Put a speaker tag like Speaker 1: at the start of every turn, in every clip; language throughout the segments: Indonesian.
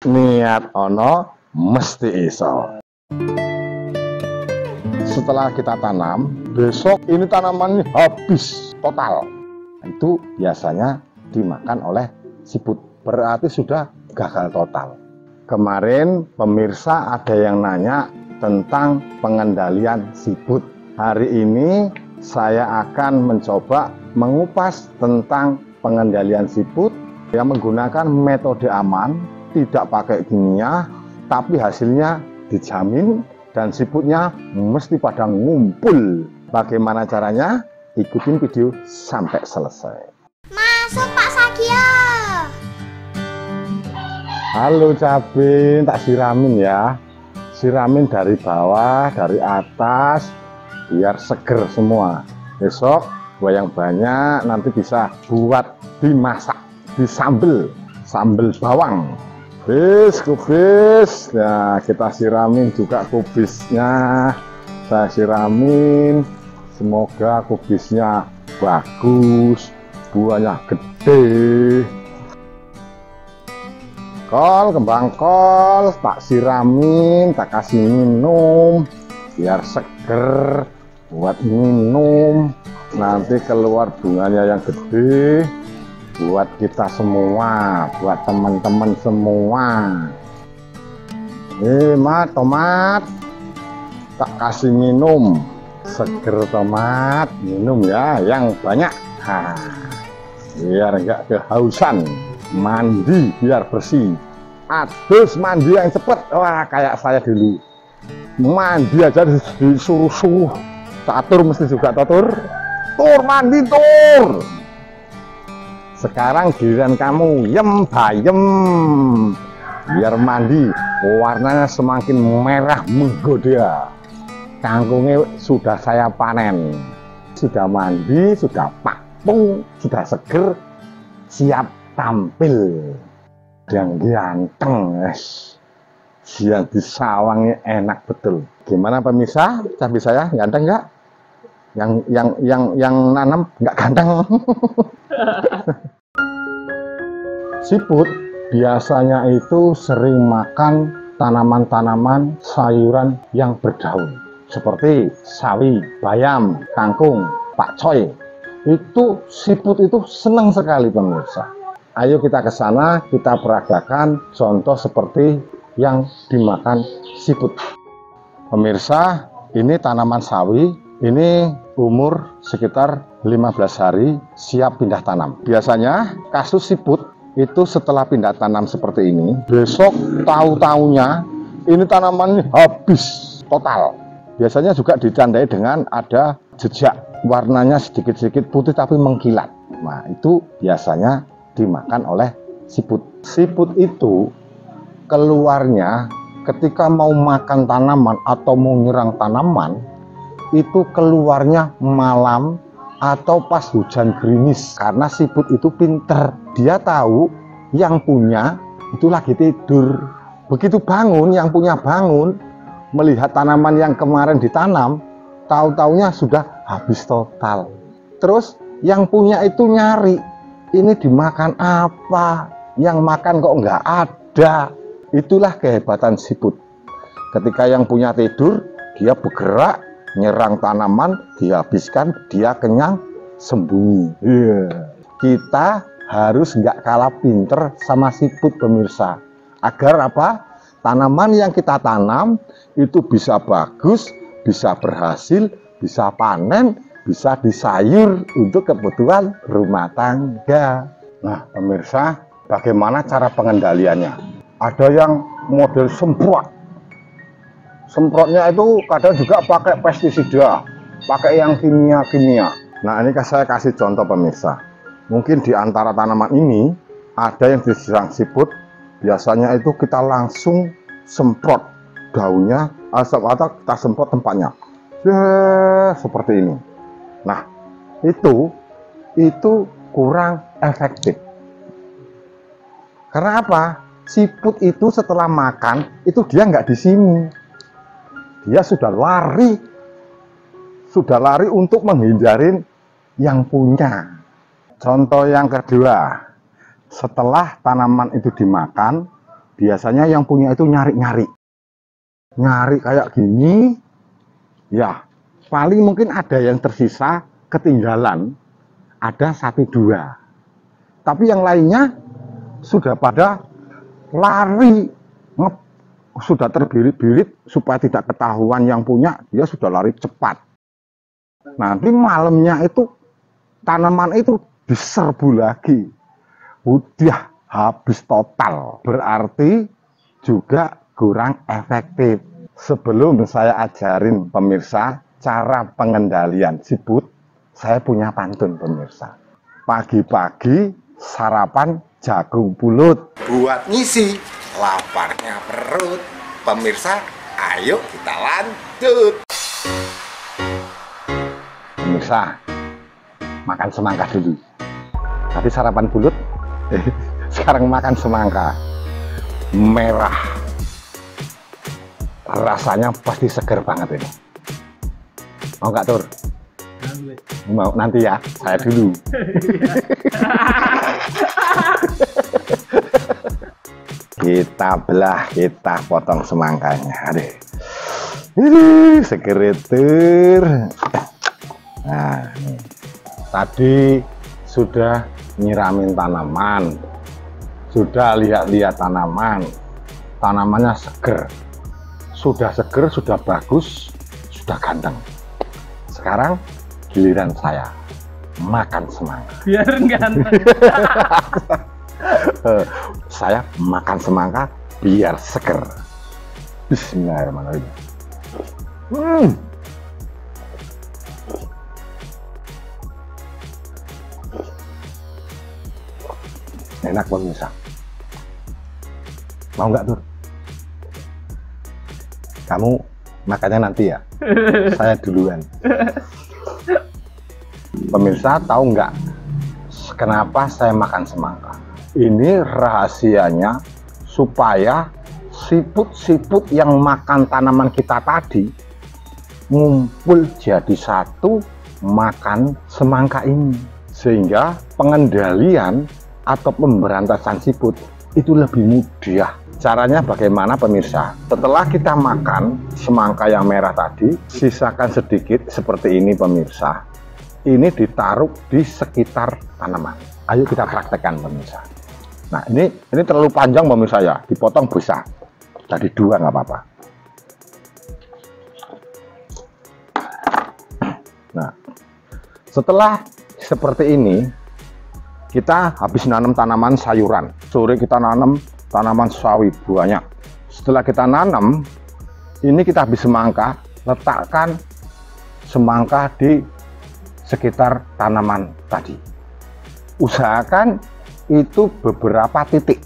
Speaker 1: niat ono mesti iso. Setelah kita tanam, besok ini tanaman habis total. Itu biasanya dimakan oleh siput. Berarti sudah gagal total. Kemarin pemirsa ada yang nanya tentang pengendalian siput. Hari ini saya akan mencoba mengupas tentang pengendalian siput yang menggunakan metode aman, tidak pakai kimia, tapi hasilnya dijamin dan siputnya mesti pada ngumpul. Bagaimana caranya? Ikutin video sampai selesai.
Speaker 2: Masuk Pak Sagio.
Speaker 1: Halo Cabin, tak siramin ya. Siramin dari bawah, dari atas, biar seger semua. Besok buah yang banyak nanti bisa buat dimasak, disambel, sambel bawang. Kubis. Nah, kita siramin juga kubisnya. Saya siramin. Semoga kubisnya bagus, buahnya gede. Kembang kol tak siramin, tak kasih minum biar seger buat minum. Nanti keluar bunganya yang gede buat kita semua, buat teman-teman semua. Mat, tomat tak kasih minum, seger tomat, minum ya yang banyak. Biar enggak kehausan. Mandi biar bersih. Adus mandi yang cepet. Wah, kayak saya dulu. Mandi aja disuruh-suruh. Catur mesti juga tur mandi tur. Sekarang giliran kamu yem bayem. Biar mandi warnanya semakin merah menggoda. Kangkungnya sudah saya panen. Sudah mandi, sudah pakpung, sudah seger, siap tampil yang ganteng, siang di sawangnya enak betul. Gimana pemirsa? Cabai saya ganteng nggak? Yang nanam nggak ganteng. Siput biasanya itu sering makan tanaman-tanaman sayuran yang berdaun seperti sawi, bayam, kangkung, pakcoy. Itu siput itu senang sekali pemirsa. Ayo kita ke sana, kita peragakan contoh seperti yang dimakan siput. Pemirsa, ini tanaman sawi, ini umur sekitar 15 hari siap pindah tanam. Biasanya kasus siput itu setelah pindah tanam seperti ini, besok tahu-taunya ini tanaman habis total. Biasanya juga ditandai dengan ada jejak warnanya sedikit-sedikit putih tapi mengkilat. Nah, itu biasanya dimakan oleh siput. Siput itu keluarnya ketika mau makan tanaman atau mau nyerang tanaman, itu keluarnya malam atau pas hujan gerimis. Karena siput itu pinter, dia tahu yang punya itu lagi tidur. Begitu bangun, yang punya bangun, melihat tanaman yang kemarin ditanam, tahu-taunya sudah habis total. Terus yang punya itu nyari, ini dimakan apa? Yang makan kok nggak ada. Itulah kehebatan siput. Ketika yang punya tidur, dia bergerak, nyerang tanaman, dihabiskan, dia kenyang, sembunyi. Kita harus nggak kalah pinter sama siput pemirsa. Agar apa? Tanaman yang kita tanam itu bisa bagus, bisa berhasil, bisa panen, bisa disayur untuk kebutuhan rumah tangga. Nah pemirsa, bagaimana cara pengendaliannya? Ada yang model semprot. Semprotnya itu kadang juga pakai pestisida, pakai yang kimia-kimia. Nah ini saya kasih contoh pemirsa. Mungkin di antara tanaman ini ada yang diserang siput. Biasanya itu kita langsung semprot daunnya atau kita semprot tempatnya. Seperti ini. Nah, itu kurang efektif. Karena apa? Siput itu setelah makan, itu dia nggak di sini. Dia sudah lari untuk menghindarin yang punya. Contoh yang kedua, setelah tanaman itu dimakan, biasanya yang punya itu nyari kayak gini ya, paling mungkin ada yang tersisa ketinggalan, ada 1-2, tapi yang lainnya sudah pada lari, sudah terbirit-birit supaya tidak ketahuan yang punya, dia sudah lari cepat. Nanti malamnya itu tanaman itu diserbu lagi, udah habis total, berarti juga kurang efektif. Sebelum saya ajarin pemirsa cara pengendalian siput, saya punya pantun pemirsa. Pagi-pagi sarapan jagung pulut buat ngisi laparnya perut. Pemirsa, ayo kita lanjut. Pemirsa, makan semangka dulu. Tadi sarapan bulut, sekarang makan semangka merah. Rasanya pasti seger banget ini. Mau nggak, Tur? Mau nanti ya, saya dulu. Kita belah, kita potong semangkanya. Aduh, seger Tur. Nah, tadi sudah nyiramin tanaman, sudah lihat-lihat tanaman, tanamannya seger, sudah bagus, sudah ganteng. Sekarang giliran saya makan semangka.
Speaker 3: Biar ganteng.
Speaker 1: Saya makan semangka biar seger. Bismillahirrahmanirrahim. Enak pemirsa. Mau nggak, Tur? Kamu makannya nanti ya. Saya duluan. Pemirsa tahu nggak kenapa saya makan semangka? Ini rahasianya supaya siput-siput yang makan tanaman kita tadi ngumpul jadi satu makan semangka ini, sehingga pengendalian atau pemberantasan siput itu lebih mudah. Caranya bagaimana pemirsa? Setelah kita makan semangka yang merah tadi, sisakan sedikit seperti ini pemirsa. Ini ditaruh di sekitar tanaman. Ayo kita praktekkan pemirsa. Nah ini terlalu panjang pemirsa ya, dipotong bisa. Tadi 2 nggak apa-apa. Nah setelah seperti ini, kita habis nanam tanaman sayuran. Sore kita nanam tanaman sawi banyak. Setelah kita nanam, ini kita habis semangka, letakkan semangka di sekitar tanaman tadi. Usahakan itu beberapa titik,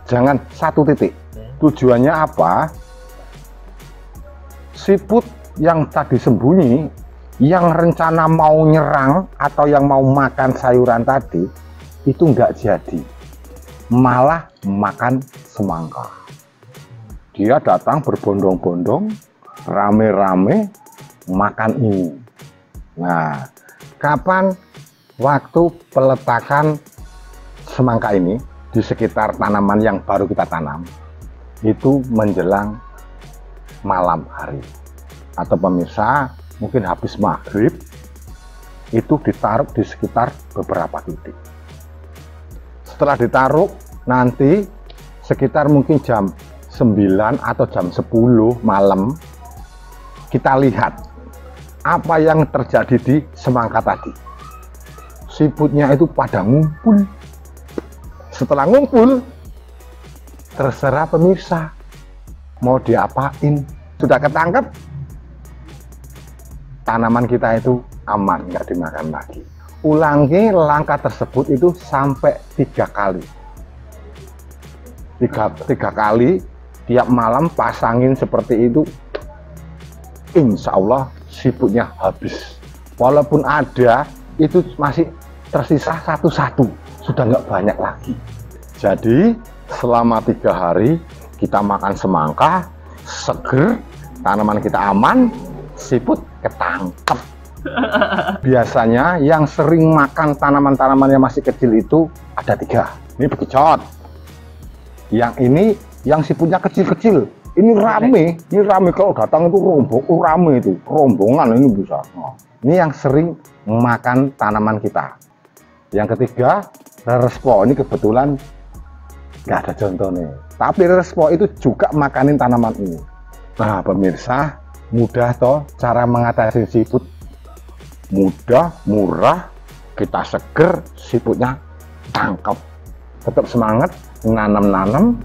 Speaker 1: jangan 1 titik. Tujuannya apa? Siput yang tadi sembunyi, yang rencana mau nyerang atau yang mau makan sayuran tadi, itu nggak jadi, malah makan semangka. Dia datang berbondong-bondong, rame-rame makan ini. Nah, kapan waktu peletakan semangka ini di sekitar tanaman yang baru kita tanam? Itu menjelang malam hari, atau pemirsa mungkin habis maghrib, itu ditaruh di sekitar beberapa titik. Setelah ditaruh, nanti sekitar mungkin jam 9 atau jam 10 malam, kita lihat apa yang terjadi di semangka tadi. Siputnya itu pada ngumpul. Setelah ngumpul, terserah pemirsa mau diapain. Sudah ketangkep, tanaman kita itu aman, nggak dimakan lagi. Ulangi langkah tersebut itu sampai 3 kali. 3 kali tiap malam pasangin seperti itu, insya Allah siputnya habis. Walaupun ada, itu masih tersisa 1-1, sudah nggak banyak lagi. Jadi selama 3 hari kita makan semangka, seger, tanaman kita aman, siput ketangkep. Biasanya yang sering makan tanaman-tanaman yang masih kecil itu ada 3. Ini bekicot, yang ini yang siputnya kecil-kecil. Ini rame kalau datang itu rame itu, rombongan ini bisa. Nah, ini yang sering makan tanaman kita. Yang ketiga, rerespo. Ini kebetulan nggak ada contohnya. Tapi rerespo itu juga makanin tanaman ini. Nah, pemirsa, mudah toh cara mengatasi siput. Mudah, murah, kita seger, siputnya tangkap. Tetap semangat, nanam-nanam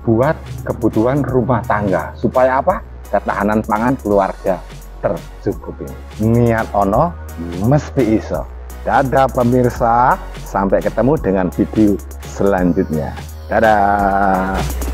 Speaker 1: buat kebutuhan rumah tangga. Supaya apa? Ketahanan pangan keluarga tercukupi. Niat ono, mesti iso. Dadah pemirsa, sampai ketemu dengan video selanjutnya. Dadah.